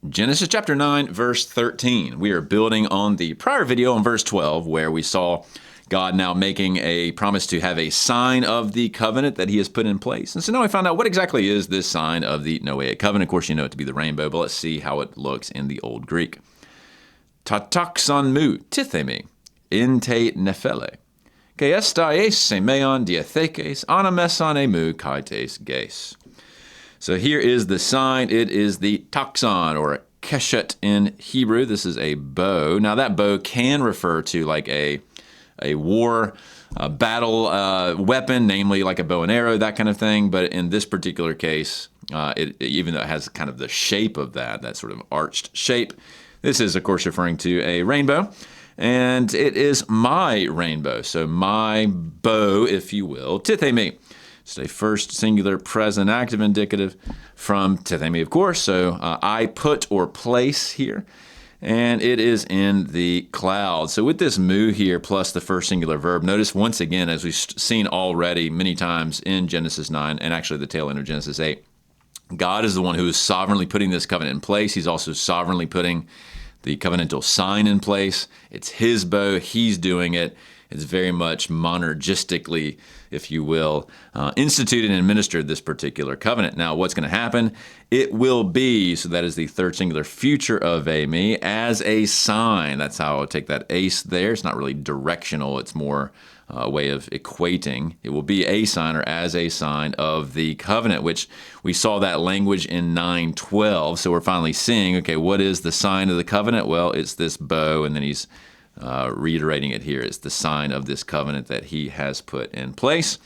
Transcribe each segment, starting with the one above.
Genesis chapter 9, verse 13. We are building on the prior video on verse 12, where we saw God now making a promise to have a sign of the covenant that he has put in place. And so now we found out what exactly is this sign of the Noahic covenant. Of course, you know it to be the rainbow, but let's see how it looks in the Old Greek. Tataxon mu tithemi, inte nephele. Ke estais semeon diathekes anameson emu kaites ges. So here is the sign. It is the taxon, or keshet in Hebrew. This is a bow. Now that bow can refer to like a war battle weapon, namely like a bow and arrow, that kind of thing. But in this particular case, even though it has kind of the shape of that sort of arched shape, this is, of course, referring to a rainbow. And it is my rainbow. So my bow, if you will, tithemi. It's a first singular present active indicative from tithemi, of course. So I put or place here. And it is in the cloud. So with this mu here plus the first singular verb, notice once again, as we've seen already many times in Genesis 9 and actually the tail end of Genesis 8, God is the one who is sovereignly putting this covenant in place. He's also sovereignly putting the covenantal sign in place. It's his bow. He's doing it. It's very much monergistically, if you will, instituted and administered this particular covenant. Now, what's going to happen? It will be, so that is the third singular future of me, as a sign. That's how I'll take that ace there. It's not really directional. It's more a way of equating. It will be a sign, or as a sign of the covenant, which we saw that language in 9:12. So we're finally seeing, okay, what is the sign of the covenant? Well, it's this bow, and then he's reiterating it here. It's the sign of this covenant that he has put in place.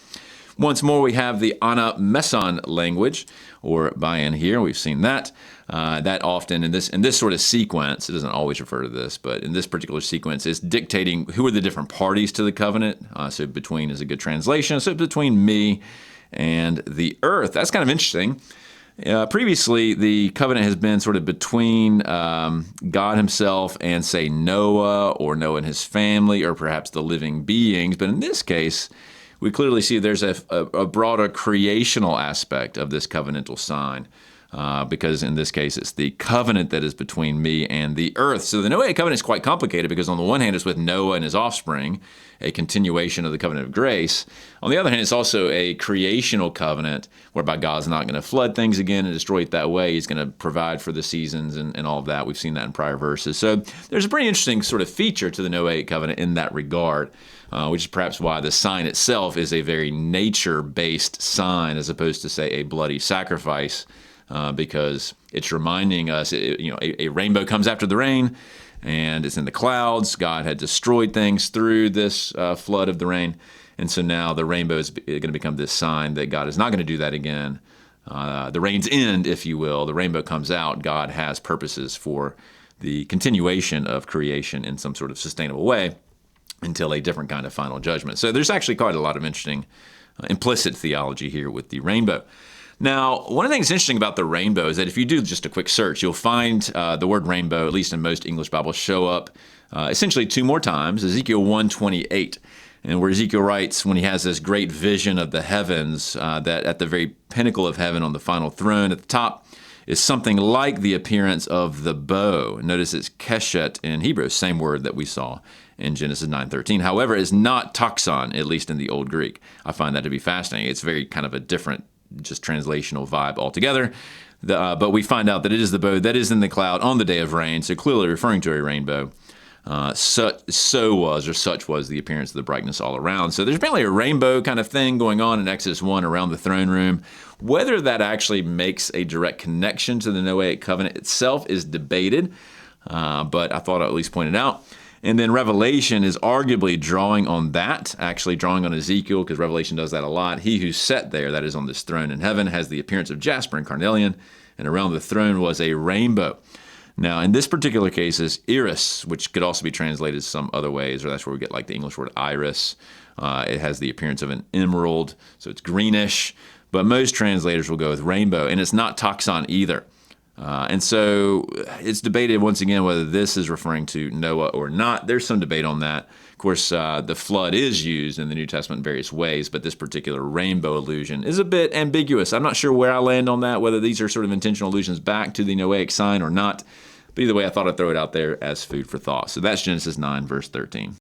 Once more, we have the ana meson language, or buy-in here. We've seen that. That often in this sort of sequence, it doesn't always refer to this, but in this particular sequence, is dictating who are the different parties to the covenant. So between is a good translation. So between me and the earth. That's kind of interesting. Previously, the covenant has been sort of between God himself and, say, Noah, or Noah and his family, or perhaps the living beings. But in this case, we clearly see there's a broader creational aspect of this covenantal sign, because in this case, it's the covenant that is between me and the earth. So the Noahic covenant is quite complicated, because on the one hand, it's with Noah and his offspring, a continuation of the covenant of grace. On the other hand, it's also a creational covenant whereby God's not going to flood things again and destroy it that way. He's going to provide for the seasons and all of that. We've seen that in prior verses. So there's a pretty interesting sort of feature to the Noahic covenant in that regard, which is perhaps why the sign itself is a very nature-based sign as opposed to, say, a bloody sacrifice, because it's reminding us, a rainbow comes after the rain, and it's in the clouds. God had destroyed things through this flood of the rain. And so now the rainbow is going to become this sign that God is not going to do that again. The rain's end, if you will. The rainbow comes out. God has purposes for the continuation of creation in some sort of sustainable way until a different kind of final judgment. So there's actually quite a lot of interesting implicit theology here with the rainbow. Now, one of the things interesting about the rainbow is that if you do just a quick search, you'll find the word rainbow, at least in most English Bibles, show up essentially two more times, Ezekiel 1:28, and where Ezekiel writes, when he has this great vision of the heavens, that at the very pinnacle of heaven on the final throne at the top is something like the appearance of the bow. Notice it's keshet in Hebrew, same word that we saw in Genesis 9:13. However, it's not taxon, at least in the Old Greek. I find that to be fascinating. It's very kind of a different just translational vibe altogether. But we find out that it is the bow that is in the cloud on the day of rain, so clearly referring to a rainbow. Such was the appearance of the brightness all around. So there's apparently a rainbow kind of thing going on in Exodus 1 around the throne room. Whether that actually makes a direct connection to the Noahic covenant itself is debated, but I thought I'd at least point it out. And then Revelation is arguably drawing on that, actually drawing on Ezekiel, because Revelation does that a lot. He who sat there, that is on this throne in heaven, has the appearance of jasper and carnelian, and around the throne was a rainbow. Now, in this particular case is iris, which could also be translated some other ways, or that's where we get like the English word iris. It has the appearance of an emerald, so it's greenish, but most translators will go with rainbow, and it's not taxon either. And so it's debated once again whether this is referring to Noah or not. There's some debate on that. Of course, the flood is used in the New Testament in various ways, but this particular rainbow allusion is a bit ambiguous. I'm not sure where I land on that, whether these are sort of intentional allusions back to the Noahic sign or not. But either way, I thought I'd throw it out there as food for thought. So that's Genesis 9, verse 13.